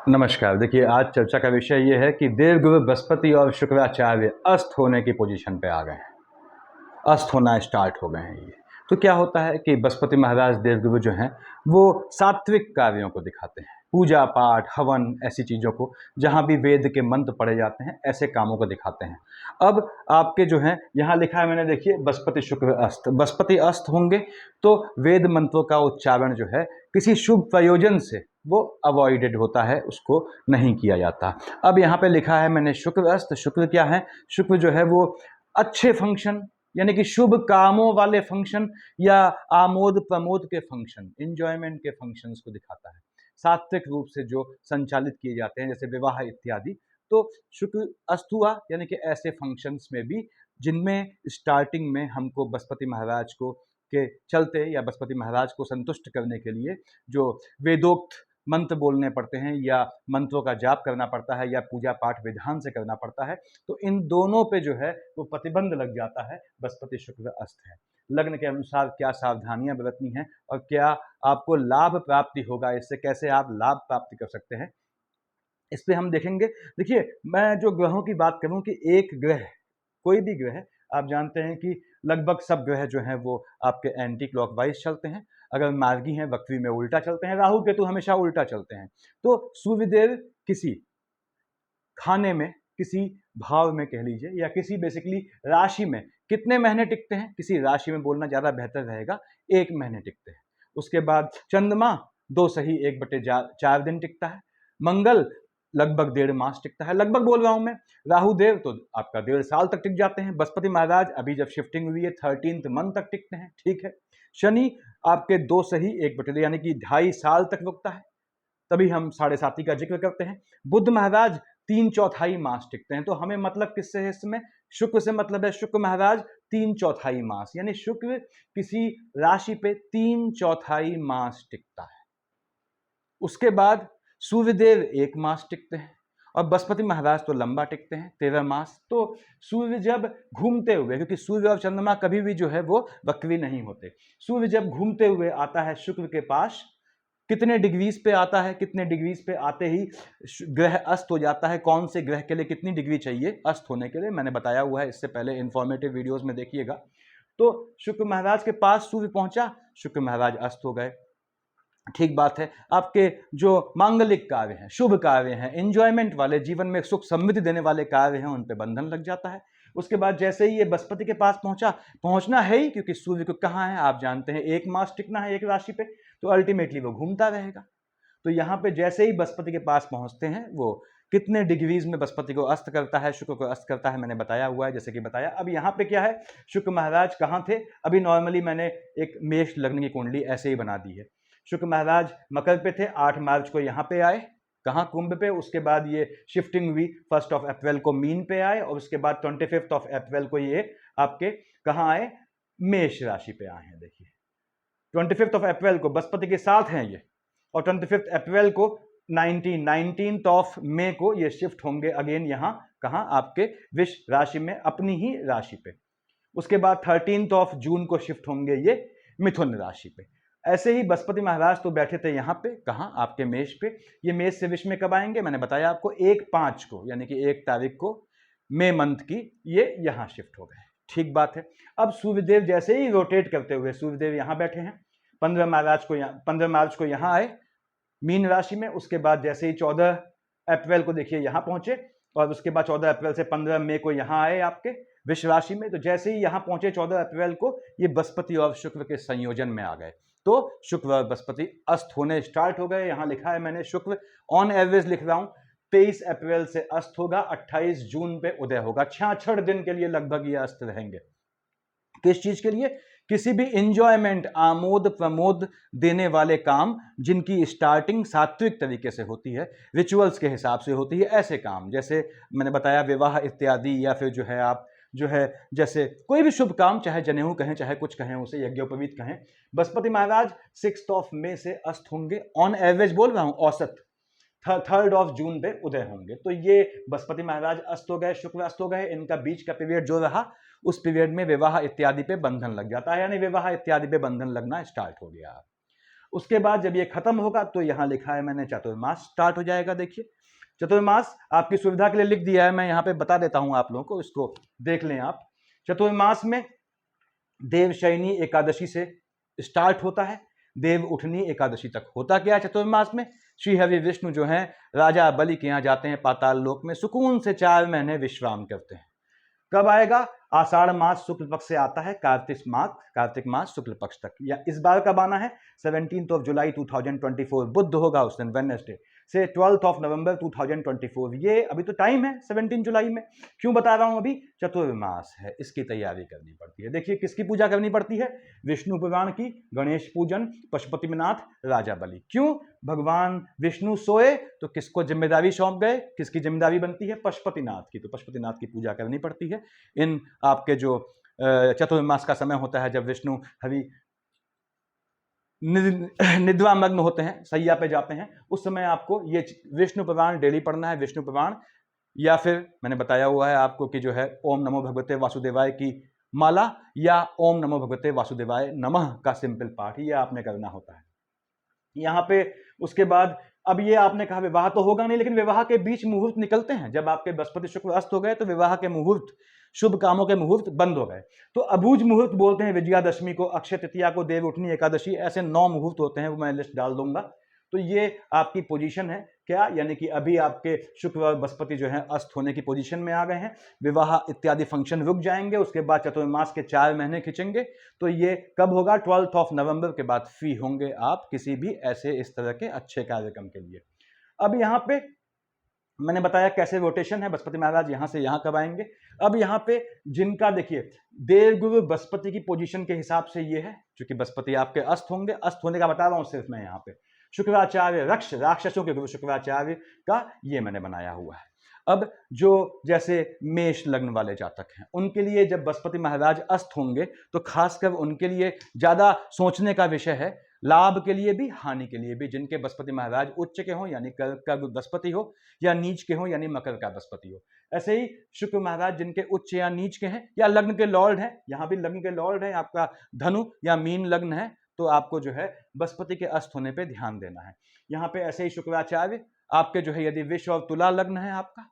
नमस्कार। देखिए, आज चर्चा का विषय ये है कि देवगुरु बृहस्पति और शुक्राचार्य अस्त होने की पोजीशन पे आ गए हैं। अस्त होना स्टार्ट हो गए हैं ये। तो क्या होता है कि बृहस्पति महाराज देवगुरु जो हैं, वो सात्विक कार्यों को दिखाते हैं। पूजा पाठ, हवन ऐसी चीज़ों को, जहाँ भी वेद के मंत्र पढ़े जाते हैं, ऐसे कामों को दिखाते हैं। अब आपके जो हैं, यहाँ लिखा है मैंने, देखिए, बृहस्पति शुक्र अस्त। बृहस्पति अस्त होंगे तो वेद मंत्रों का उच्चारण जो है किसी शुभ प्रयोजन से वो अवॉइडेड होता है, उसको नहीं किया जाता। अब यहाँ पे लिखा है मैंने शुक्र अस्त। शुक्र क्या है? शुक्र जो है वो अच्छे फंक्शन, यानी कि शुभ कामों वाले फंक्शन या आमोद प्रमोद के फंक्शन, इंजॉयमेंट के फंक्शंस को दिखाता है, सात्विक रूप से जो संचालित किए जाते हैं, जैसे विवाह इत्यादि। तो शुक्र अस्त हुआ, यानी कि ऐसे फंक्शंस में भी जिनमें स्टार्टिंग में हमको बृहस्पति महाराज को के चलते या बृहस्पति महाराज को संतुष्ट करने के लिए जो वेदोक्त मंत्र बोलने पड़ते हैं या मंत्रों का जाप करना पड़ता है या पूजा पाठ विधान से करना पड़ता है, तो इन दोनों पे जो है वो प्रतिबंध लग जाता है। बृहस्पति शुक्र अस्त है। लग्न के अनुसार क्या सावधानियां बरतनी हैं और क्या आपको लाभ प्राप्ति होगा, इससे कैसे आप लाभ प्राप्ति कर सकते हैं, इस पे हम देखेंगे। देखिए, मैं जो ग्रहों की बात करूं कि एक ग्रह, कोई भी ग्रह, आप जानते हैं कि लगभग सब ग्रह जो हैं वो आपके एंटी क्लॉकवाइज चलते हैं। अगर मार्गी हैं, वक्री में उल्टा चलते हैं। राहु केतु हमेशा उल्टा चलते हैं। तो सूर्यदेव किसी खाने में, किसी भाव में कह लीजिए, या किसी बेसिकली राशि में कितने महीने टिकते हैं, किसी राशि में बोलना ज़्यादा बेहतर रहेगा, 1 महीने टिकते हैं। उसके बाद चंद्रमा 2 सही 1/4 दिन टिकता है। मंगल लगभग 1.5 मास टिकता है, लगभग बोल रहा हूं मैं। राहु देव तो आपका 1.5 साल तक टिक जाते हैं। बृहस्पति महाराज अभी जब शिफ्टिंग हुई है 13th मंथ तक टिकते हैं, ठीक है। शनि आपके 2 सही 1/2 यानी कि 2.5 साल तक रुकता है, तभी हम 7.5 का जिक्र करते हैं। बुध महाराज 3/4 मास टिकते हैं। तो हमें मतलब किससे है इसमें? शुक्र से मतलब है। शुक्र महाराज 3/4 मास, यानी शुक्र किसी राशि पे 3/4 मास टिकता है। उसके बाद सूर्यदेव 1 मास टिकते हैं और बृहस्पति महाराज तो लंबा टिकते हैं, 13 मास। तो सूर्य जब घूमते हुए, क्योंकि सूर्य और चंद्रमा कभी भी जो है वो वक्री नहीं होते, सूर्य जब घूमते हुए आता है शुक्र के पास, कितने डिग्रीज पे आता है, कितने डिग्रीज पे आते ही ग्रह अस्त हो जाता है। कौन से ग्रह के लिए कितनी डिग्री चाहिए अस्त होने के लिए, मैंने बताया हुआ है इससे पहले, इंफॉर्मेटिव वीडियोस में देखिएगा। तो शुक्र महाराज के पास सूर्य पहुंचा, शुक्र महाराज अस्त हो गए। ठीक बात है। आपके जो मांगलिक कार्य हैं, शुभ कार्य हैं, एंजॉयमेंट वाले, जीवन में सुख समृद्धि देने वाले कार्य हैं, उन पे बंधन लग जाता है। उसके बाद जैसे ही ये बृहस्पति के पास पहुंचा, पहुंचना है ही, क्योंकि सूर्य को कहाँ है आप जानते हैं, 1 मास टिकना है एक राशि पे, तो अल्टीमेटली वो घूमता रहेगा। तो यहाँ पे जैसे ही बृहस्पति के पास पहुंचते हैं, वो कितने डिग्रीज में बृहस्पति को अस्त करता है, शुक्र को अस्त करता है, मैंने बताया हुआ है, जैसे कि बताया। अब यहाँ पे क्या है, शुक्र महाराज कहाँ थे? अभी नॉर्मली मैंने एक मेष लग्न की कुंडली ऐसे ही बना दी है। शुक्र महाराज मकर पे थे, 8 मार्च को यहाँ पे आए, कहाँ? कुंभ पे। उसके बाद ये शिफ्टिंग हुई, 1 अप्रैल को मीन पे आए, और उसके बाद 25 अप्रैल को ये आपके कहाँ आए? मेष राशि पे आए हैं। देखिए, 25 अप्रैल को बृहस्पति के साथ हैं ये, और 25 अप्रैल को 19 मई को ये शिफ्ट होंगे अगेन यहाँ, कहाँ? आपके विष राशि में, अपनी ही राशि पे। उसके बाद 13 जून को शिफ्ट होंगे ये मिथुन राशि पे। ऐसे ही बृहस्पति महाराज तो बैठे थे यहाँ पे, कहाँ? आपके मेष पे। ये मेष से विष में कब आएंगे? मैंने बताया आपको 1/5 को, यानी कि 1 तारीख को मई मंथ की, ये यहाँ शिफ्ट हो गए। ठीक बात है। अब सूर्यदेव जैसे ही रोटेट करते हुए, सूर्यदेव यहाँ बैठे हैं, 15 मार्च को यहाँ आए मीन राशि में। उसके बाद जैसे ही 14 अप्रैल को देखिए यहाँ पहुंचे, और उसके बाद 14 अप्रैल से 15 मई को यहाँ आए आपके विष राशि में। तो जैसे ही यहाँ पहुंचे 14 अप्रैल को, ये बृहस्पति और शुक्र के संयोजन में आ गए। तो शुक्र और बृहस्पति अस्त होने स्टार्ट हो गए। यहाँ लिखा है मैंने, शुक्र ऑन एवरेज लिख रहा हूं, 23 अप्रैल से अस्त होगा, 28 जून पे उदय होगा। 66 दिन के लिए लगभग ये अस्त रहेंगे। किस चीज के लिए? किसी भी इंजॉयमेंट, आमोद प्रमोद देने वाले काम, जिनकी स्टार्टिंग सात्विक तरीके से होती है, रिचुअल्स के हिसाब से होती है, ऐसे काम, जैसे मैंने बताया विवाह इत्यादि, या फिर जो है आप जो है जैसे कोई भी शुभ काम, चाहे जनेऊ कहें, चाहे कुछ कहें, उसे यज्ञोपवीत कहें। बृहस्पति महाराज 6 मई से अस्त होंगे, ऑन एवरेज बोल रहा हूं, औसत 3 जून पे उदय होंगे। तो ये बृहस्पति महाराज अस्त हो गए, शुक्र अस्त हो गए। इनका बीच का पीरियड जो रहा, उस पीरियड में विवाह इत्यादि पे बंधन लग जाता है, यानी विवाह इत्यादि पे बंधन लगना स्टार्ट हो गया। उसके बाद जब ये खत्म होगा तो यहाँ लिखा है मैंने चातुर्मास स्टार्ट हो जाएगा। देखिए चतुर्मास आपकी सुविधा के लिए लिख दिया है, मैं यहाँ पे बता देता हूँ आप लोगों को, इसको देख लें आप। चतुर्मास में देवशयनी एकादशी से स्टार्ट होता है, देव उठनी एकादशी तक। होता क्या है चतुर्मास में, श्री हरि विष्णु जो हैं राजा बलि के यहाँ जाते हैं पाताल लोक में, सुकून से 4 महीने विश्राम करते हैं। कब आएगा, आषाढ़ मास शुक्ल पक्ष से आता है कार्तिक मास शुक्ल पक्ष तक। या इस बार कब आना है, 17 जुलाई 2024 बुध होगा उस दिन, वेडनेसडे से 12 नवंबर 2024। ये अभी तो टाइम है 17 जुलाई में। क्यों बता रहा हूं, अभी चतुर्मास है, इसकी तैयारी करनी पड़ती है। देखिए किसकी पूजा करनी पड़ती है, विष्णु पुराण की, गणेश पूजन, पशुपतिनाथ, राजा बलि। क्यों, भगवान विष्णु सोए तो किसको जिम्मेदारी सौंप गए, किसकी जिम्मेदारी बनती है, पशुपतिनाथ की। तो पशुपतिनाथ की पूजा करनी पड़ती है इन आपके जो चतुर्मास का समय होता है, जब विष्णु हरि निद्रा मग्न होते हैं, सैया पे जाते हैं, उस समय आपको ये विष्णु पुराण डेली पढ़ना है। विष्णु पुराण, या फिर मैंने बताया हुआ है आपको कि जो है ओम नमो भगवते वासुदेवाय की माला, या ओम नमो भगवते वासुदेवाय नमः का सिंपल पाठ, ये आपने करना होता है यहाँ पे। उसके बाद अब ये आपने कहा विवाह तो होगा नहीं, लेकिन विवाह के बीच मुहूर्त निकलते हैं। जब आपके बृहस्पति शुक्र अस्त हो गए तो विवाह के मुहूर्त, शुभ कामों के मुहूर्त बंद हो गए। तो अबूझ मुहूर्त बोलते हैं विजयादशमी को, अक्षय तृतीया को, देव उठनी एकादशी, ऐसे 9 मुहूर्त होते हैं, वो मैं लिस्ट डाल दूंगा। तो ये आपकी पोजीशन है क्या, यानी कि अभी आपके शुक्र और बृहस्पति जो है अस्त होने की पोजीशन में आ गए हैं। विवाह इत्यादि फंक्शन रुक जाएंगे, उसके बाद चतुर्मास के 4 महीने खिंचेंगे। तो ये कब होगा, 12 नवंबर के बाद फ्री होंगे आप किसी भी ऐसे इस तरह के अच्छे कार्यक्रम के लिए। अब यहाँ पे मैंने बताया कैसे रोटेशन है, बृहस्पति महाराज यहां से यहां कब आएंगे। अब यहाँ पे जिनका देखिए देवगुरु बृहस्पति की पोजीशन के हिसाब से ये है, क्योंकि बृहस्पति आपके अस्त होंगे, अस्त होने का बता रहा हूं सिर्फ मैं यहाँ पे। शुक्राचार्य राक्षसों के गुरु शुक्राचार्य का ये मैंने बनाया हुआ है। अब जो जैसे मेष लग्न वाले जातक हैं, उनके लिए जब बृहस्पति महाराज अस्त होंगे तो खासकर उनके लिए ज्यादा सोचने का विषय है, लाभ के लिए भी हानि के लिए भी। जिनके बृहस्पति महाराज उच्च के हों यानी कर्क का बृहस्पति हो, या नीच के हों यानी मकर का बृहस्पति हो। ऐसे ही शुक्र महाराज जिनके उच्च या नीच के हैं, या लग्न के लॉर्ड हैं, यहाँ भी लग्न के लॉर्ड है आपका धनु या मीन लग्न है, तो आपको जो है बृहस्पति के अस्त होने पे ध्यान देना है। यहाँ पे ऐसे ही शुक्राचार्य आपके जो है, यदि विष और तुला लग्न है आपका,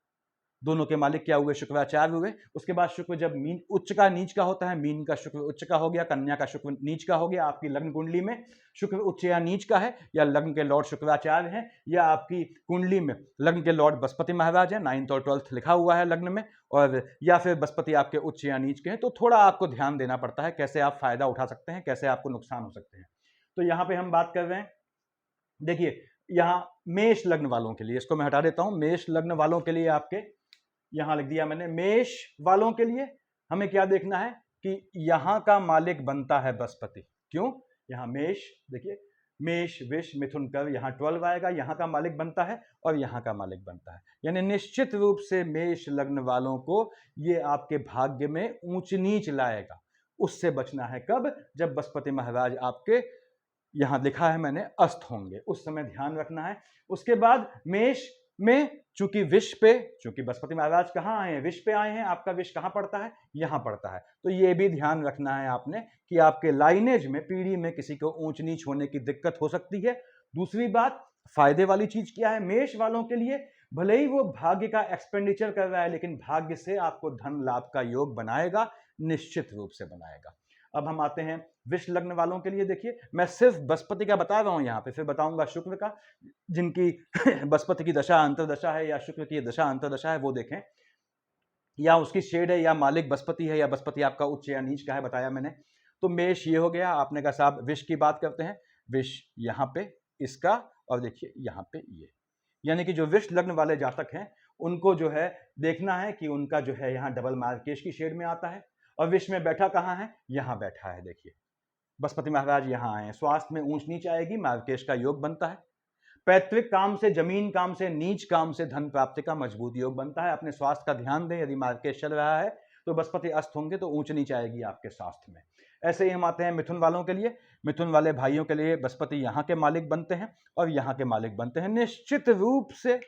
दोनों के मालिक क्या हुए, शुक्राचार्य हुए। उसके बाद शुक्र जब मीन उच्च का नीच का होता है, मीन का शुक्र उच्च का हो गया, कन्या का शुक्र नीच का हो गया। आपकी लग्न कुंडली में शुक्र उच्च या नीच का है, या लग्न के लॉर्ड शुक्राचार्य हैं, या आपकी कुंडली में लग्न के लॉर्ड बृहस्पति महाराज है, 9th और 12th लिखा हुआ है लग्न में, और या फिर बृहस्पति आपके उच्च या नीच के हैं, तो थोड़ा आपको ध्यान देना पड़ता है कैसे आप फायदा उठा सकते हैं, कैसे आपको नुकसान हो सकते हैं। तो यहाँ पे हम बात कर रहे हैं, देखिए यहाँ मेष लग्न वालों के लिए, इसको मैं हटा देता हूं, मेष लग्न वालों के लिए आपके यहां लिख दिया मैंने। मेष वालों के लिए हमें क्या देखना है कि यहां का मालिक बनता है बृहस्पति। क्यों, यहां मेष देखिए, मेष विष मिथुन कर, यहां 12 आएगा, यहां का मालिक बनता है और यहां का मालिक बनता है। यानी निश्चित रूप से मेष लग्न वालों को ये आपके भाग्य में ऊंच नीच लाएगा। उससे बचना है कब, जब बृहस्पति महाराज आपके यहां लिखा है मैंने अस्त होंगे, उस समय ध्यान रखना है। उसके बाद मेष में चूंकि विष पे, चूंकि बृहस्पति महाराज कहाँ आए हैं, विष पे आए हैं, आपका विष कहाँ पड़ता है, यहां पड़ता है। तो ये भी ध्यान रखना है आपने कि आपके लाइनेज में, पीढ़ी में किसी को ऊंच नीच होने की दिक्कत हो सकती है। दूसरी बात, फायदे वाली चीज क्या है मेष वालों के लिए, भले ही वो भाग्य का एक्सपेंडिचर कर रहा है, लेकिन भाग्य से आपको धन लाभ का योग बनाएगा, निश्चित रूप से बनाएगा। अब हम आते हैं विष लग्न वालों के लिए। देखिए मैं सिर्फ बृहस्पति का बता रहा हूं यहाँ पे, फिर बताऊंगा शुक्र का, जिनकी बृहस्पति की दशा अंतरदशा है या शुक्र की दशा अंतरदशा है वो देखें, या उसकी शेड है, या मालिक बृहस्पति है, या बृहस्पति आपका उच्च या नीच का है, बताया मैंने। तो मेष ये हो गया, आपने कहा साहब विष की बात करते हैं, विष यहाँ पे इसका, और देखिए यहाँ पे ये, यानी कि जो विष लग्न वाले जातक हैं उनको जो है देखना है कि उनका जो है यहाँ डबल मार्केश की शेड में आता है, और विष में बैठा कहाँ है, यहाँ बैठा है। देखिए बृहस्पति महाराज यहाँ आए हैं, स्वास्थ्य में ऊंच नीच आएगी, मार्केश का योग बनता है। पैतृक काम से, जमीन काम से, नीच काम से धन प्राप्ति का मजबूत योग बनता है। अपने स्वास्थ्य का ध्यान दें, यदि मार्केश चल रहा है तो बृहस्पति अस्त होंगे तो ऊंच नीच आएगी आपके स्वास्थ्य में। ऐसे ही हम आते हैं मिथुन वालों के लिए। मिथुन वाले भाइयों के लिए बृहस्पति यहाँ के मालिक बनते हैं और यहाँ के मालिक बनते हैं। निश्चित रूप से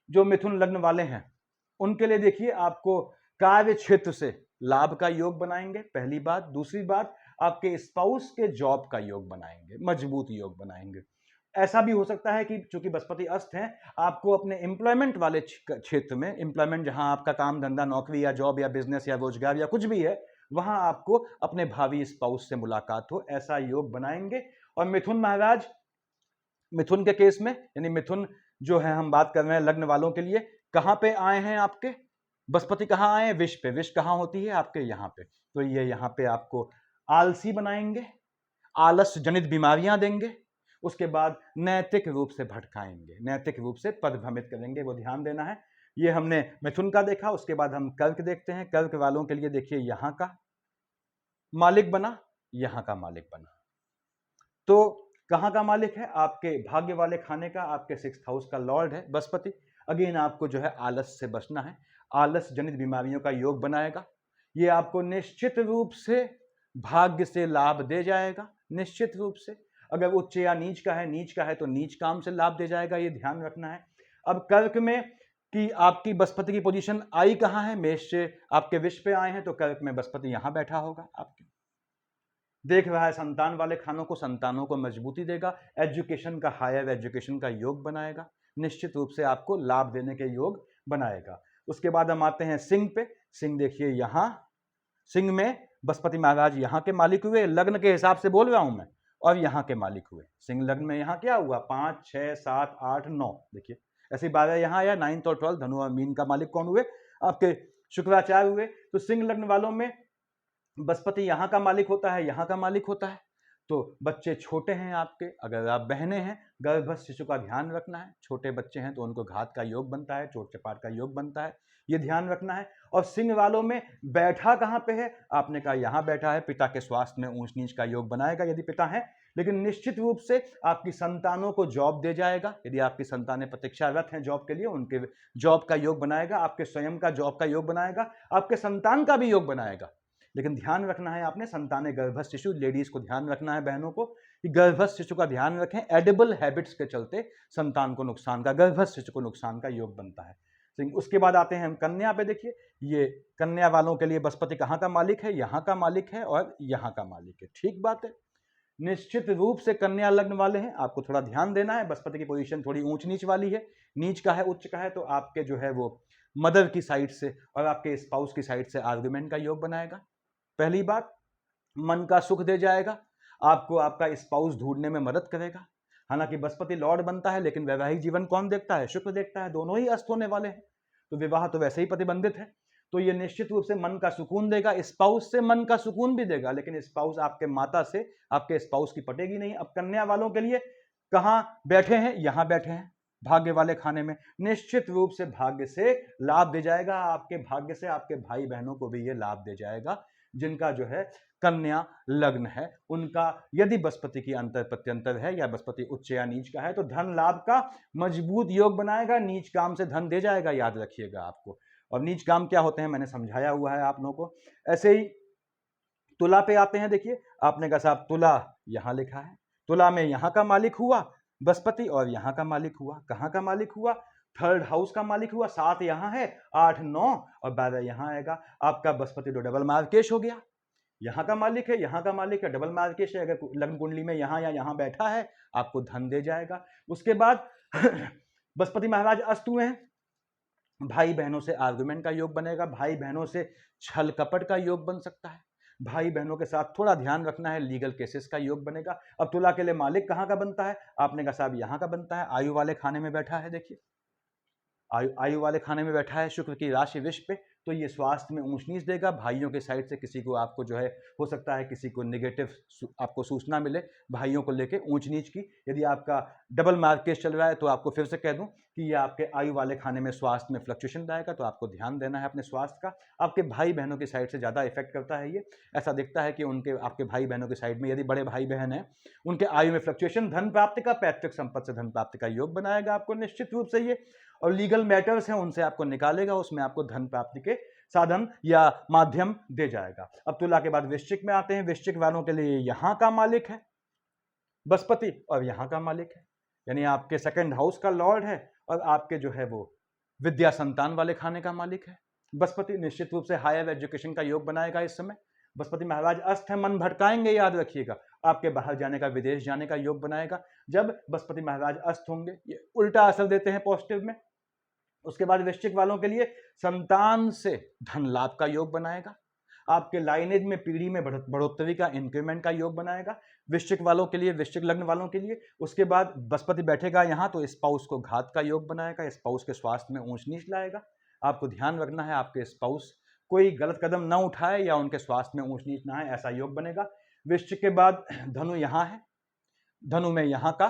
जो मिथुन लग्न वाले हैं उनके लिए देखिए आपको कार्य क्षेत्र से लाभ का योग बनाएंगे, पहली बात। दूसरी बात, आपके स्पाउस के जॉब का योग बनाएंगे, मजबूत योग बनाएंगे। ऐसा भी हो सकता है कि चूंकि बृहस्पति अस्त है, आपको अपने एम्प्लॉयमेंट वाले क्षेत्र में, एम्प्लॉयमेंट जहां आपका काम धंधा, नौकरी या जॉब या बिजनेस या रोजगार या कुछ भी है, वहां आपको अपने भावी स्पाउस से मुलाकात हो, ऐसा योग बनाएंगे। और मिथुन महाराज, मिथुन के केस में, यानी मिथुन जो है हम बात कर रहे हैं लग्न वालों के लिए, कहां पे आए हैं आपके बृहस्पति, कहां आए हैं? विष पे। विष कहां होती है? आपके यहां पे। तो ये यहां पे आपको आलसी बनाएंगे, आलस जनित बीमारियां देंगे, उसके बाद नैतिक रूप से भटकाएंगे, नैतिक रूप से पदभ्रमित करेंगे, वो ध्यान देना है। ये हमने मिथुन का देखा। उसके बाद हम कर्क देखते हैं। कर्क वालों के लिए देखिए, यहां का मालिक बना, यहां का मालिक बना, तो कहां का मालिक है? आपके भाग्य वाले खाने का, आपके 6th हाउस का लॉर्ड है बृहस्पति। अगेन आपको जो है आलस से बचना है, आलस जनित बीमारियों का योग बनाएगा। ये आपको निश्चित रूप से भाग्य से लाभ दे जाएगा, निश्चित रूप से। अगर उच्च या नीच का है, नीच का है तो नीच काम से लाभ दे जाएगा, ये ध्यान रखना है। अब कर्क में कि आपकी बृहस्पति की पोजीशन आई कहां है? मेष से आपके विष पे आए हैं, तो कर्क में बृहस्पति यहां बैठा होगा आपके, देख रहा है संतान वाले खानों को, संतानों को मजबूती देगा, एजुकेशन का, हायर एजुकेशन का योग बनाएगा, निश्चित रूप से आपको लाभ देने के योग बनाएगा। उसके बाद हम आते हैं सिंह पे। सिंह देखिए यहां, सिंह में बृहस्पति महाराज यहां के मालिक हुए, लग्न के हिसाब से बोल रहा हूं मैं, और यहां के मालिक हुए। सिंह लग्न में यहां क्या हुआ? 5, 6, 7, 8, 9, देखिए ऐसे 12 यहां आया, 9th और 12th, धनु और मीन का मालिक कौन हुए? आपके शुक्राचार्य हुए। तो सिंह लग्न वालों में बृहस्पति यहां का मालिक होता है, यहां का मालिक होता है। तो बच्चे छोटे हैं आपके, अगर आप बहनें हैं, गर्भस्थ शिशु का ध्यान रखना है। छोटे बच्चे हैं तो उनको घात का योग बनता है, चोट चपाट का योग बनता है, ये ध्यान रखना है। और सिंह वालों में बैठा कहां पे है? आपने कहा यहां बैठा है, पिता के स्वास्थ्य में ऊंच नीच का योग बनाएगा यदि पिता है, लेकिन निश्चित रूप से आपकी संतानों को जॉब दे जाएगा। यदि आपकी संतानें प्रतीक्षारत हैं जॉब के लिए, उनके जॉब का योग बनाएगा, आपके स्वयं का जॉब का योग बनाएगा, आपके संतान का भी योग बनाएगा। लेकिन ध्यान रखना है आपने, संतानें गर्भस्थ शिशु, लेडीज को ध्यान रखना है, बहनों को, कि गर्भस्थ शिशु का ध्यान रखें। एडिबल हैबिट्स के चलते संतान को नुकसान का, गर्भस्थ शिशु को नुकसान का योग बनता है। उसके बाद आते हैं हम कन्या पे। देखिए ये कन्या वालों के लिए बृहस्पति कहाँ का मालिक है? यहाँ का मालिक है और यहाँ का मालिक है। ठीक बात है, निश्चित रूप से कन्या लग्न वाले हैं, आपको थोड़ा ध्यान देना है। बृहस्पति की पोजीशन थोड़ी ऊंच नीच वाली है, नीच का है, उच्च का है, तो आपके जो है वो मदर की साइड से और आपके स्पाउस की साइड से आर्गुमेंट का योग बनाएगा। पहली बात, मन का सुख दे जाएगा, आपको आपका स्पाउस ढूंढने में मदद करेगा। हालांकि बृहस्पति लॉर्ड बनता है, लेकिन वैवाहिक जीवन कौन देखता है? शुक्र देखता है, दोनों ही अस्त होने वाले हैं, तो विवाह तो वैसे ही प्रतिबंधित है। तो ये निश्चित रूप से मन का सुकून देगा, स्पाउस से मन का सुकून भी देगा, लेकिन स्पाउस आपके माता से, आपके स्पाउस की पटेगी नहीं। अब कन्या वालों के लिए कहां बैठे हैं? यहां बैठे हैं, भाग्य वाले खाने में, निश्चित रूप से भाग्य से लाभ दे जाएगा। आपके भाग्य से आपके भाई बहनों को भी ये लाभ दे जाएगा, जिनका जो है कन्या लग्न है, उनका यदि बृहस्पति की अंतर प्रत्यंतर है या बृहस्पति उच्च या नीच का है, तो धन लाभ का मजबूत योग बनाएगा, नीच काम से धन दे जाएगा, याद रखिएगा आपको। और नीच काम क्या होते हैं मैंने समझाया हुआ है आप लोगों को। ऐसे ही तुला पे आते हैं। देखिए आपने कहा साहब तुला यहां लिखा है, तुला में यहां का मालिक हुआ बृहस्पति और यहां का मालिक हुआ। कहां का मालिक हुआ? 3rd हाउस का मालिक हुआ। 7 यहां है, 8, 9 और 12 यहां आएगा। आपका बृहस्पति तो डबल मार्केश हो गया, यहां का मालिक है, यहां का मालिक है, डबल मार्केश है। अगर लग्न कुंडली में यहां या यहां बैठा है, आपको धन दे जाएगा। उसके बाद बृहस्पति महाराज अस्त हुए हैं, भाई बहनों से आर्गुमेंट का योग बनेगा, भाई बहनों से छल कपट का योग बन सकता है, भाई बहनों के साथ थोड़ा ध्यान रखना है, लीगल केसेस का योग बनेगा। अब तुला के लिए मालिक कहां का बनता है? आपने कहा साहब यहां का बनता है, आयु वाले खाने में बैठा है। देखिए आयु वाले खाने में बैठा है, शुक्र की राशि विष पे, तो ये स्वास्थ्य में ऊंच नीच देगा। भाइयों के साइड से किसी को, आपको जो है हो सकता है किसी को नेगेटिव आपको सूचना मिले भाइयों को लेके ऊंच नीच की। यदि आपका डबल मार्केश चल रहा है तो आपको फिर से कह दूं कि ये आपके आयु वाले खाने में स्वास्थ्य में फ्लक्चुएशन आएगा, तो आपको ध्यान देना है अपने स्वास्थ्य का। आपके भाई बहनों की साइड से ज़्यादा इफेक्ट करता है ये। ऐसा दिखता है कि उनके, आपके भाई बहनों की साइड में यदि बड़े भाई बहन हैं, उनके आयु में फ्लक्चुएशन, धन प्राप्ति का, पैतृक संपत्ति से धन प्राप्ति का योग बनाएगा आपको निश्चित रूप से ये। और लीगल मैटर्स हैं उनसे आपको निकालेगा, उसमें आपको धन प्राप्ति के साधन या माध्यम दे जाएगा। अब तुला के बाद वृश्चिक में आते हैं। वृश्चिक वालों के लिए यहां का मालिक है बृहस्पति और यहां का मालिक है, यानी आपके 2nd हाउस का लॉर्ड है और आपके जो है वो विद्या संतान वाले खाने का मालिक है। बृहस्पति निश्चित रूप से हायर एजुकेशन का योग बनाएगा इस समय। बृहस्पति महाराज अस्त है, मन भटकाएंगे, याद रखिएगा, आपके बाहर जाने का, विदेश जाने का योग बनाएगा। जब बृहस्पति महाराज अस्त होंगे, ये उल्टा असर देते हैं पॉजिटिव में। उसके बाद वृश्चिक वालों के लिए संतान से धन लाभ का योग बनाएगा, आपके लाइनेज में पीढ़ी में बढ़ोतरी का, इंक्रीमेंट का योग बनाएगा वृश्चिक वालों के लिए, वृश्चिक लग्न वालों के लिए। उसके बाद बृहस्पति बैठेगा यहाँ तो स्पाउस को घात का योग बनाएगा, स्पाउस के स्वास्थ्य में ऊंच नीच लाएगा। आपको ध्यान रखना है आपके स्पाउस कोई गलत कदम ना उठाए या उनके स्वास्थ्य में ऊंच नीच ना आए, ऐसा योग बनेगा। वृश्चिक के बाद धनु यहाँ है, धनु में यहाँ का,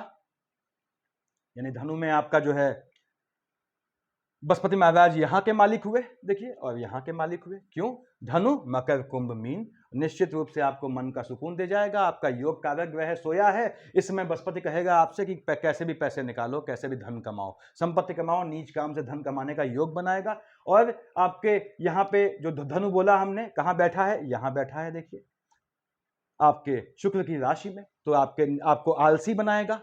यानी धनु में आपका जो है बृहस्पति महाराज यहाँ के मालिक हुए, देखिए, और यहाँ के मालिक हुए। क्यों? धनु, मकर, कुंभ, मीन। निश्चित रूप से आपको मन का सुकून दे जाएगा। आपका योग कारक ग्रह सोया है, इस समय बृहस्पति कहेगा आपसे कि कैसे भी पैसे निकालो, कैसे भी धन कमाओ, संपत्ति कमाओ, नीच काम से धन कमाने का योग बनाएगा। और आपके यहाँ पे जो धनु बोला हमने, कहाँ बैठा है? यहाँ बैठा है, देखिए, आपके शुक्र की राशि में। तो आपको आलसी बनाएगा,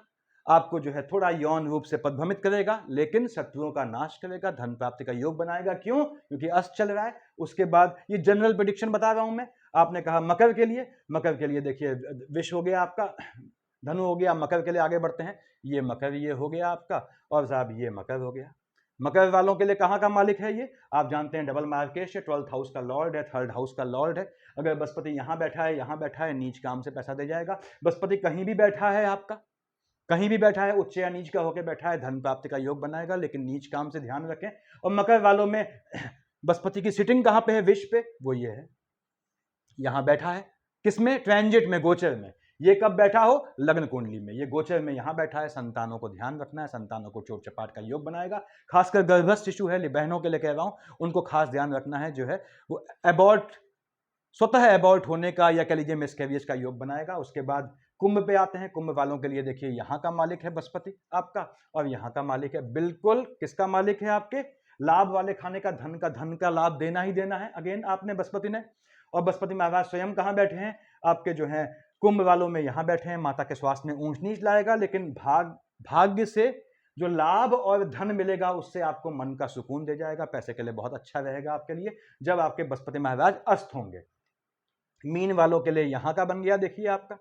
आपको जो है थोड़ा यौन रूप से पदभ्रमित करेगा, लेकिन शत्रुओं का नाश करेगा, धन प्राप्ति का योग बनाएगा। क्यों? क्योंकि अस्त चल रहा है। उसके बाद ये जनरल प्रेडिक्शन बता रहा हूं मैं। आपने कहा मकर के लिए, मकर के लिए देखिए विष हो गया आपका, धनु हो गया, मकर के लिए आगे बढ़ते हैं। ये मकर ये हो गया आपका, और साहब ये मकर हो गया। मकर वालों के लिए कहाँ का मालिक है ये? आप जानते हैं डबल मार्केश है, 12th हाउस का लॉर्ड है, 3rd हाउस का लॉर्ड है। अगर बृहस्पति यहाँ बैठा है, यहाँ बैठा है, नीच काम से पैसा दे जाएगा। बृहस्पति कहीं भी बैठा है आपका, कहीं भी बैठा है, उच्च या नीच का होकर बैठा है, धन प्राप्ति का योग बनाएगा, लेकिन नीच काम से ध्यान रखें। और मकर वालों में बृहस्पति की सिटिंग कहां पे है? विष पे, वो ये है, यहां बैठा है। किसमें? ट्रांजिट में, गोचर में। ये कब बैठा हो? लग्न कुंडली में। ये गोचर में यहां बैठा है। संतानों को ध्यान रखना है, संतानों को चोट चपाट का योग बनाएगा। खासकर गर्भस्थ शिशु है, बहनों के लिए कह रहा हूं, उनको खास ध्यान रखना है, जो है वो स्वतः एबॉर्ट होने का या कह लीजिए मिसकैरियज का योग बनाएगा। उसके बाद कुंभ पे आते हैं। कुंभ वालों के लिए देखिए यहाँ का मालिक है बृहस्पति आपका, और यहाँ का मालिक है, बिल्कुल किसका मालिक है? आपके लाभ वाले खाने का, धन का लाभ देना ही देना है अगेन आपने, बृहस्पति ने। और बृहस्पति महाराज स्वयं कहाँ बैठे हैं? आपके जो है कुंभ वालों में यहाँ बैठे हैं। माता के स्वास्थ्य में ऊंच नीच लाएगा, लेकिन भाग्य से जो लाभ और धन मिलेगा उससे आपको मन का सुकून दे जाएगा, पैसे के लिए बहुत अच्छा रहेगा आपके लिए, जब आपके बृहस्पति महाराज अस्त होंगे। मीन वालों के लिए यहाँ का बन गया, देखिए आपका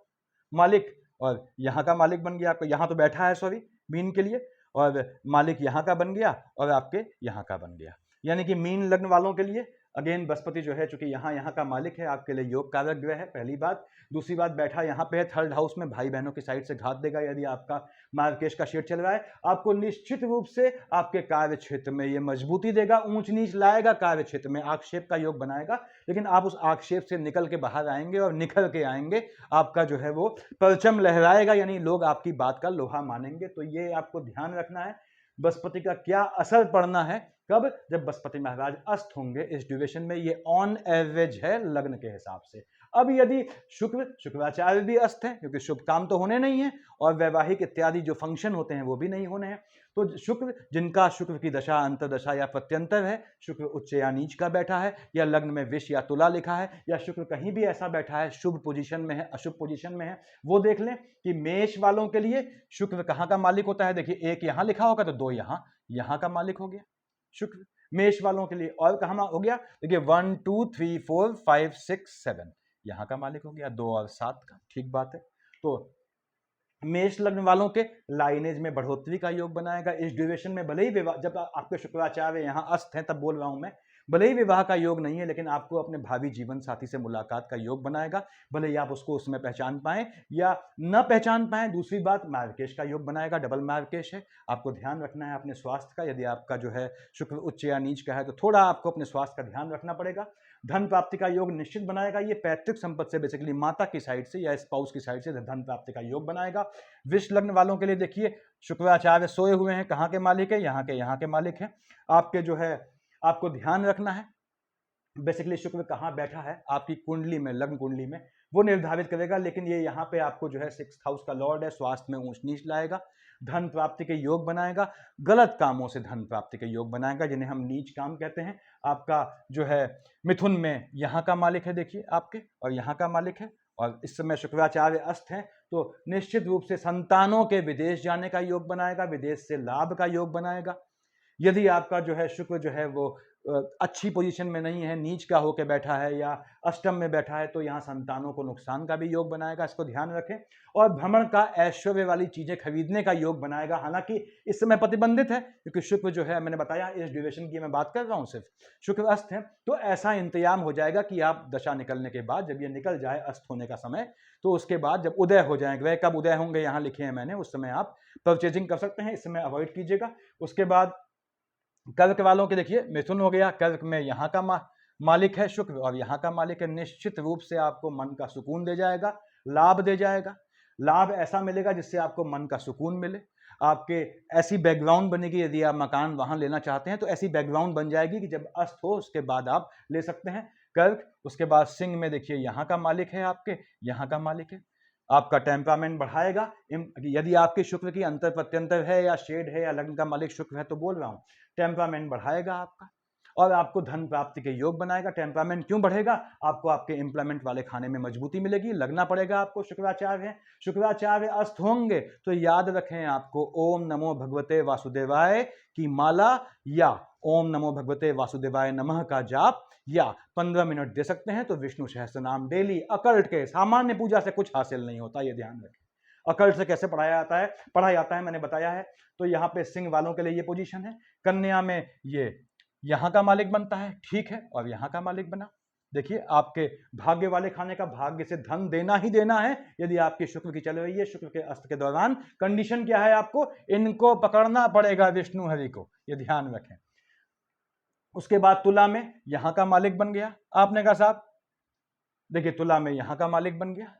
मालिक, और यहाँ का मालिक बन गया आपका, यहाँ तो बैठा है सॉरी मीन के लिए, और मालिक यहाँ का बन गया और आपके यहाँ का बन गया। यानी कि मीन लग्न वालों के लिए अगेन बृहस्पति जो है, चूंकि यहाँ का मालिक है, आपके लिए योग कारक ग्रह है, पहली बात। दूसरी बात, बैठा यहाँ पे है 3rd हाउस में, भाई बहनों की साइड से घात देगा यदि आपका मार्केश का शेड चल रहा है। आपको निश्चित रूप से आपके कार्य क्षेत्र में ये मजबूती देगा, ऊंच नीच लाएगा, कार्य क्षेत्र में आक्षेप का योग बनाएगा, लेकिन आप उस आक्षेप से निकल के बाहर आएंगे और निखर के आएंगे। आपका जो है वो परचम लहराएगा, यानी लोग आपकी बात का लोहा मानेंगे। तो ये आपको ध्यान रखना है, बृहस्पति का क्या असर पड़ना है, कब? जब बृहस्पति महाराज अस्त होंगे इस ड्यूरेशन में। ये ऑन एवरेज है लग्न के हिसाब से। अब यदि शुक्राचार्य भी अस्त है, क्योंकि शुभ काम तो होने नहीं है और वैवाहिक इत्यादि जो फंक्शन होते हैं वो भी नहीं होने हैं, तो शुक्र, जिनका शुक्र की दशा, अंतर्दशा या प्रत्यंतर है, शुक्र उच्च या नीच का बैठा है, या लग्न में विष या तुला लिखा है, या शुक्र कहीं भी ऐसा बैठा है, शुभ पोजीशन में है, अशुभ पोजीशन में है, वो देख लें कि मेष वालों के लिए शुक्र कहाँ का मालिक होता है। देखिए, एक यहाँ लिखा होगा तो दो यहाँ का मालिक हो गया शुक्र मेष वालों के लिए। और कहाँ हो गया? देखिए 1 2 3 4 5 6 7 यहाँ का मालिक हो गया, 2 और 7 का। ठीक बात है। तो मेष लग्न वालों के लाइनेज में बढ़ोतरी का योग बनाएगा इस ड्यूरेशन में। भले ही विवाह, जब आपके शुक्राचार्य यहाँ अस्त हैं तब बोल रहा हूं मैं, भले ही विवाह का योग नहीं है, लेकिन आपको अपने भावी जीवन साथी से मुलाकात का योग बनाएगा, भले ही आप उसको उसमें पहचान पाएं या न पहचान पाएं। दूसरी बात, मार्केश का योग बनाएगा, डबल मार्केश है। आपको ध्यान रखना है अपने स्वास्थ्य का, यदि आपका जो है शुक्र उच्च या नीच का है तो थोड़ा आपको अपने स्वास्थ्य का ध्यान रखना पड़ेगा। धन प्राप्ति का योग निश्चित बनाएगा, ये पैतृक संपत्ति से, बेसिकली माता की साइड से या स्पाउस की साइड से धन प्राप्ति का योग बनाएगा। विष लग्न वालों के लिए देखिए, शुक्राचार्य सोए हुए हैं, कहाँ के मालिक है? यहाँ के मालिक है। आपके जो है, आपको ध्यान रखना है बेसिकली शुक्र कहाँ बैठा है आपकी कुंडली में, लग्न कुंडली में, वो निर्धारित करेगा। लेकिन ये यहाँ पे आपको जो है 6th हाउस का लॉर्ड है, स्वास्थ्य में ऊंच नीच लाएगा, धन प्राप्ति के योग बनाएगा, गलत कामों से धन प्राप्ति के योग बनाएगा, जिन्हें हम नीच काम कहते हैं। आपका जो है मिथुन में यहाँ का मालिक है, देखिए आपके, और यहाँ का मालिक है, और इस समय शुक्राचार्य अस्त हैं, तो निश्चित रूप से संतानों के विदेश जाने का योग बनाएगा, विदेश से लाभ का योग बनाएगा। यदि आपका जो है शुक्र जो है वो अच्छी पोजीशन में नहीं है, नीच का होकर बैठा है या अष्टम में बैठा है, तो यहाँ संतानों को नुकसान का भी योग बनाएगा, इसको ध्यान रखें। और भ्रमण का, ऐश्वर्य वाली चीजें खरीदने का योग बनाएगा, हालांकि इस समय प्रतिबंधित है क्योंकि शुक्र जो है, मैंने बताया इस ड्यूरेशन की मैं बात कर रहा हूं, सिर्फ शुक्र अस्त है। तो ऐसा इंतजाम हो जाएगा कि आप दशा निकलने के बाद, जब ये निकल जाए अस्त होने का समय, तो उसके बाद जब उदय हो जाए, ग्रह कब उदय होंगे यहाँ लिखे हैं मैंने, उस समय आप परचेजिंग कर सकते हैं, इस समय अवॉइड कीजिएगा। उसके बाद कर्क वालों के देखिए, मिथुन हो गया, कर्क में यहाँ का मालिक है शुक्र और यहाँ का मालिक है, निश्चित रूप से आपको मन का सुकून दे जाएगा, लाभ दे जाएगा। लाभ ऐसा मिलेगा जिससे आपको मन का सुकून मिले, आपके ऐसी बैकग्राउंड बनेगी, यदि आप मकान वहां लेना चाहते हैं तो ऐसी बैकग्राउंड बन जाएगी कि जब अस्त हो उसके बाद आप ले सकते हैं कर्क। उसके बाद सिंह में देखिए, यहाँ का मालिक है आपके, यहाँ का मालिक है, आपका टेम्परामेंट बढ़ाएगा। यदि आपके शुक्र की अंतर प्रत्यंतर है या शेड है या लग्न का मालिक शुक्र है तो बोल रहा हूं, टेम्परामेंट बढ़ाएगा आपका और आपको धन प्राप्ति के योग बनाएगा। टेम्परामेंट क्यों बढ़ेगा? आपको आपके इंप्लीमेंट वाले खाने में मजबूती मिलेगी, लगना पड़ेगा आपको। शुक्राचार्य है, शुक्राचार्य अस्त होंगे तो याद रखें आपको ओम नमो भगवते वासुदेवाय की माला या ओम नमो भगवते वासुदेवाय नमः का जाप या 15 मिनट दे सकते हैं तो विष्णु सहस्त्र नाम डेली। अकल्ट के सामान्य पूजा से कुछ हासिल नहीं होता, यह ध्यान रखें। अकल्ट से कैसे पढ़ाया जाता है मैंने बताया है। तो यहाँ पे सिंह वालों के लिए ये पोजीशन है। कन्या में ये यहाँ का मालिक बनता है, ठीक है, और यहाँ का मालिक बना। देखिए, आपके भाग्य वाले खाने का भाग्य से धन देना ही देना है यदि आपकी शुक्र की चल रही है। शुक्र के अस्त के दौरान कंडीशन क्या है? आपको इनको पकड़ना पड़ेगा, विष्णु हरि को, ये ध्यान रखें। उसके बाद तुला में यहां का मालिक बन गया, आपने कहा साहब देखिए तुला में यहां का मालिक बन गया,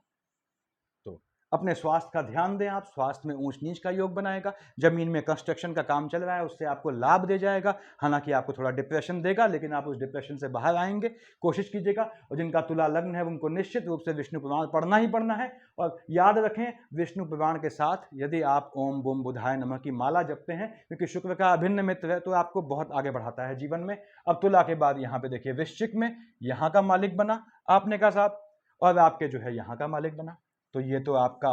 तो अपने स्वास्थ्य का ध्यान दें आप। स्वास्थ्य में ऊंच नीच का योग बनाएगा। जमीन में कंस्ट्रक्शन का काम चल रहा है, उससे आपको लाभ दे जाएगा। हालांकि आपको थोड़ा डिप्रेशन देगा, लेकिन आप उस डिप्रेशन से बाहर आएंगे, कोशिश कीजिएगा। और जिनका तुला लग्न है उनको निश्चित रूप से विष्णु पुराण पढ़ना ही पढ़ना है। और याद रखें, विष्णु पुराण के साथ यदि आप ओम बूम बुधाय नमः की माला जपते हैं, क्योंकि शुक्र का अभिन्न मित्र है, तो आपको बहुत आगे बढ़ाता है जीवन में। अब तुला के बाद यहाँ पे देखिए, वृश्चिक में यहाँ का मालिक बना, आपने कहा साहब, और आपके जो है यहाँ का मालिक बना। तो ये तो आपका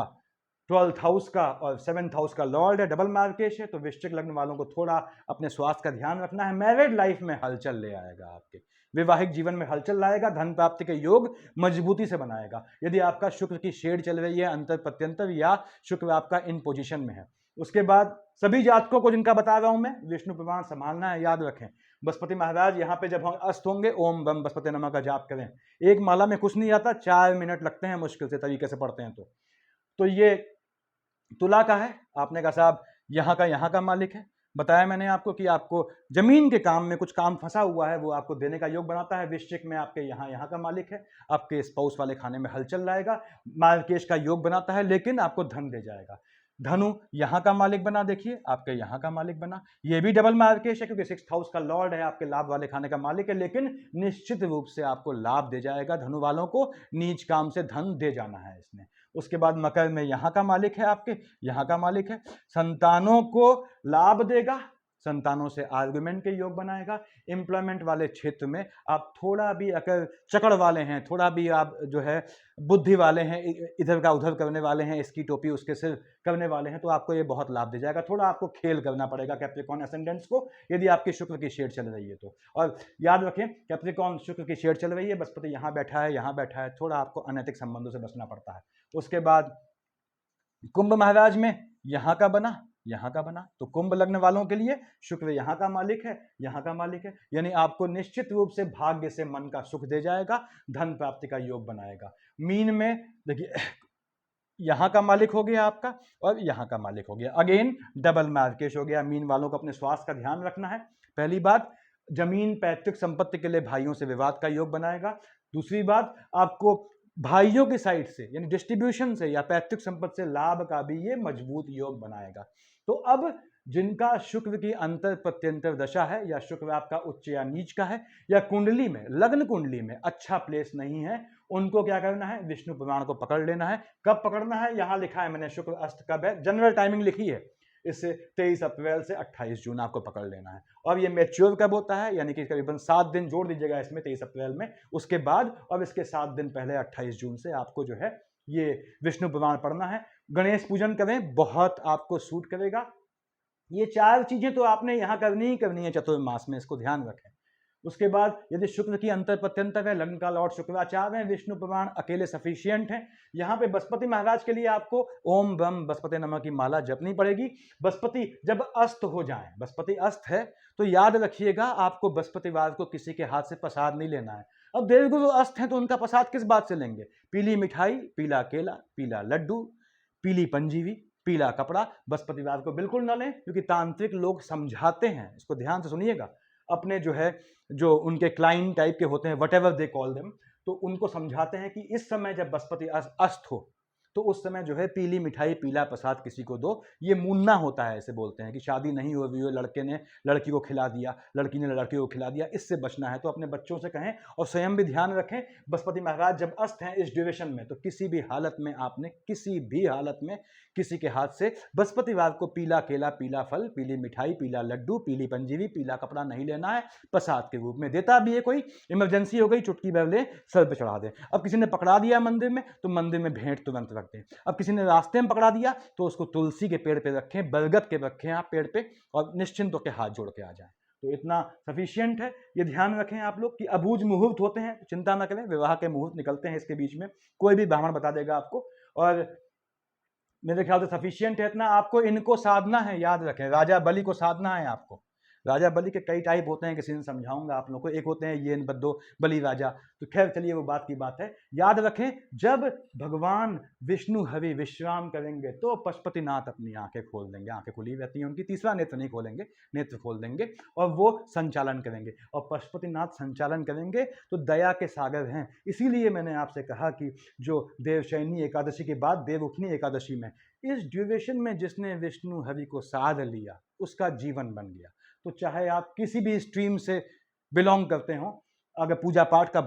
12th हाउस का और 7th हाउस का लॉर्ड है, डबल मार्केश है। तो वृश्चिक लग्न वालों को थोड़ा अपने स्वास्थ्य का ध्यान रखना है। मैरिड लाइफ में हलचल ले आएगा, आपके वैवाहिक जीवन में हलचल लाएगा, धन प्राप्ति के योग मजबूती से बनाएगा। यदि आपका शुक्र की शेड चल रही है अंतर प्रत्यंतर या शुक्र आपका इन पोजीशन में है। उसके बाद सभी जातकों को जिनका बता रहा हूं मैं, विष्णु पुराण संभालना है, याद रखें। बृहस्पति महाराज यहाँ पे जब हम अस्त होंगे, ओम बम बृहस्पति नमः का जाप करें। एक माला में कुछ नहीं आता, 4 मिनट लगते हैं मुश्किल से, तरीके से पढ़ते हैं। तो ये तुला का है। आपने कहा साहब यहाँ का मालिक है। बताया मैंने आपको कि आपको जमीन के काम में कुछ काम फंसा हुआ है, वो आपको देने का योग बनाता है। वृश्चिक में आपके यहाँ का मालिक है, आपके स्पाउस वाले खाने में हलचल लाएगा, मार्केश का योग बनाता है, लेकिन आपको धन दे जाएगा। धनु यहाँ का मालिक बना, देखिए आपके यहाँ का मालिक बना। ये भी डबल मार्केश है क्योंकि 6th हाउस का लॉर्ड है, आपके लाभ वाले खाने का मालिक है, लेकिन निश्चित रूप से आपको लाभ दे जाएगा। धनु वालों को नीच काम से धन दे जाना है इसने। उसके बाद मकर में यहाँ का मालिक है, आपके यहाँ का मालिक है, संतानों को लाभ देगा, संतानों से आर्गुमेंट के योग बनाएगा। एम्प्लॉयमेंट वाले क्षेत्र में आप थोड़ा भी अगर चकड़ वाले हैं, थोड़ा भी आप जो है बुद्धि वाले हैं, इधर का उधर करने वाले हैं, इसकी टोपी उसके सिर करने वाले हैं, तो आपको ये बहुत लाभ दे जाएगा। थोड़ा आपको खेल करना पड़ेगा कैप्रिकॉर्न असेंडेंट्स को, यदि आपकी शुक्र की शेड चल रही है तो। और याद रखें, कैप्रिकॉर्न शुक्र की शेड चल रही है, बृहस्पति यहाँ बैठा है, यहाँ बैठा है, थोड़ा आपको अनैतिक संबंधों से बचना पड़ता है। उसके बाद कुंभ महाराज में यहाँ का बना, यहाँ का बना, तो कुंभ लग्न वालों के लिए शुक्र यहाँ का मालिक है, यहाँ का मालिक है, यानी आपको निश्चित रूप से भाग्य से मन का सुख दे जाएगा, धन प्राप्ति का योग बनाएगा। मीन में देखिए यहाँ का मालिक हो गया आपका और यहाँ का मालिक हो गया, अगेन डबल मार्केश हो गया। मीन वालों को अपने स्वास्थ्य का ध्यान रखना है। पहली बात, जमीन पैतृक संपत्ति के लिए भाइयों से विवाद का योग बनाएगा। दूसरी बात, आपको भाइयों की साइड से यानी डिस्ट्रीब्यूशन से या पैतृक संपत्ति से लाभ का भी ये मजबूत योग बनाएगा। तो अब जिनका शुक्र की अंतर प्रत्यंतर दशा है या शुक्र आपका उच्च या नीच का है या कुंडली में, लग्न कुंडली में अच्छा प्लेस नहीं है, उनको क्या करना है? विष्णु पुराण को पकड़ लेना है। कब पकड़ना है? यहां लिखा है मैंने, शुक्र अस्त कब है, जनरल टाइमिंग लिखी है, इससे 23 अप्रैल से 28 जून आपको पकड़ लेना है। और ये मैच्योर कब होता है, यानी कि करीबन 7 दिन जोड़ दीजिएगा इसमें 23 अप्रैल में, उसके बाद और इसके 7 दिन पहले 28 जून से आपको जो है ये विष्णु पुराण पढ़ना है। गणेश पूजन करें, बहुत आपको सूट करेगा। ये 4 चीजें तो आपने यहाँ करनी ही करनी है चतुर्मास में, इसको ध्यान रखें। उसके बाद यदि शुक्र की अंतर प्रत्यंतर है, लग्न का लॉर्ड शुक्राचार्य है, विष्णु पुराण अकेले सफिशियंट है। यहाँ पे बृहस्पति महाराज के लिए आपको ओम ब्रह्म बृहस्पति नमः की माला जपनी पड़ेगी। बृहस्पति जब अस्त हो जाए, बृहस्पति अस्त है तो याद रखिएगा आपको बृहस्पतिवार को किसी के हाथ से प्रसाद नहीं लेना है। अब देवगुरु अस्त हैं तो उनका प्रसाद किस बात से लेंगे? पीली मिठाई, पीला केला, पीला लड्डू, पीली पंजीवी, पीला कपड़ा बृहस्पतिवार को बिल्कुल न लें, क्योंकि तांत्रिक लोग समझाते हैं, इसको ध्यान से सुनिएगा, अपने जो उनके क्लाइंट टाइप के होते हैं, what ever they call them, तो उनको समझाते हैं कि इस समय जब बृहस्पति अस्त हो तो उस समय पीली मिठाई, पीला प्रसाद किसी को दो। ये मूनना होता है, ऐसे बोलते हैं कि शादी नहीं हुई हो, लड़के ने लड़की को खिला दिया, लड़की ने लड़के को खिला दिया, इससे बचना है। तो अपने बच्चों से कहें और स्वयं भी ध्यान रखें, बृहस्पति महाराज जब अस्त हैं इस ड्यूरेशन में, तो किसी भी हालत में आपने किसी भी हालत में किसी के हाथ से बृहस्पतिवार को पीला केला, पीला फल, पीली मिठाई, पीला लड्डू, पीली पंजीवी, पीला कपड़ा नहीं लेना है। प्रसाद के रूप में देता भी है कोई, इमरजेंसी हो गई, चुटकी भर ले, सर पे चढ़ा दे। अब किसी ने पकड़ा दिया मंदिर में तो मंदिर में भेंट तुरंत रख दें। अब किसी ने रास्ते में पकड़ा दिया तो उसको तुलसी के पेड़ पे रखें, बरगद के रखें आप पेड़ पे, और निश्चिंत होकर हाथ जोड़ के आ जाएं। तो इतना सफिशियंट है। ये ध्यान रखें आप लोग कि अबूझ मुहूर्त होते हैं, चिंता ना करें, विवाह के मुहूर्त निकलते हैं इसके बीच में, कोई भी ब्राह्मण बता देगा आपको। और मेरे ख्याल से सफिशियंट है इतना। आपको इनको साधना है, याद रखें, राजा बलि को साधना है आपको। राजा बलि के कई टाइप होते हैं, किसी दिन समझाऊंगा आप लोगों को। एक होते हैं ये बद्दो बलि राजा, तो खैर चलिए वो बात की बात है। याद रखें, जब भगवान विष्णु हरि विश्राम करेंगे तो पशुपतिनाथ अपनी आंखें खोल देंगे, आंखें खुली रहती हैं उनकी, तीसरा नेत्र नहीं खोलेंगे, नेत्र खोल देंगे और वो संचालन करेंगे। और पशुपतिनाथ संचालन करेंगे तो दया के सागर हैं। इसीलिए मैंने आपसे कहा कि जो देवशयनी एकादशी के बाद देवउठनी एकादशी में, इस ड्यूरेशन में जिसने विष्णु हरि को साध लिया उसका जीवन बन गया। तो चाहे आप किसी भी स्ट्रीम से बिलोंग करते हो, अगर पूजा पाठ का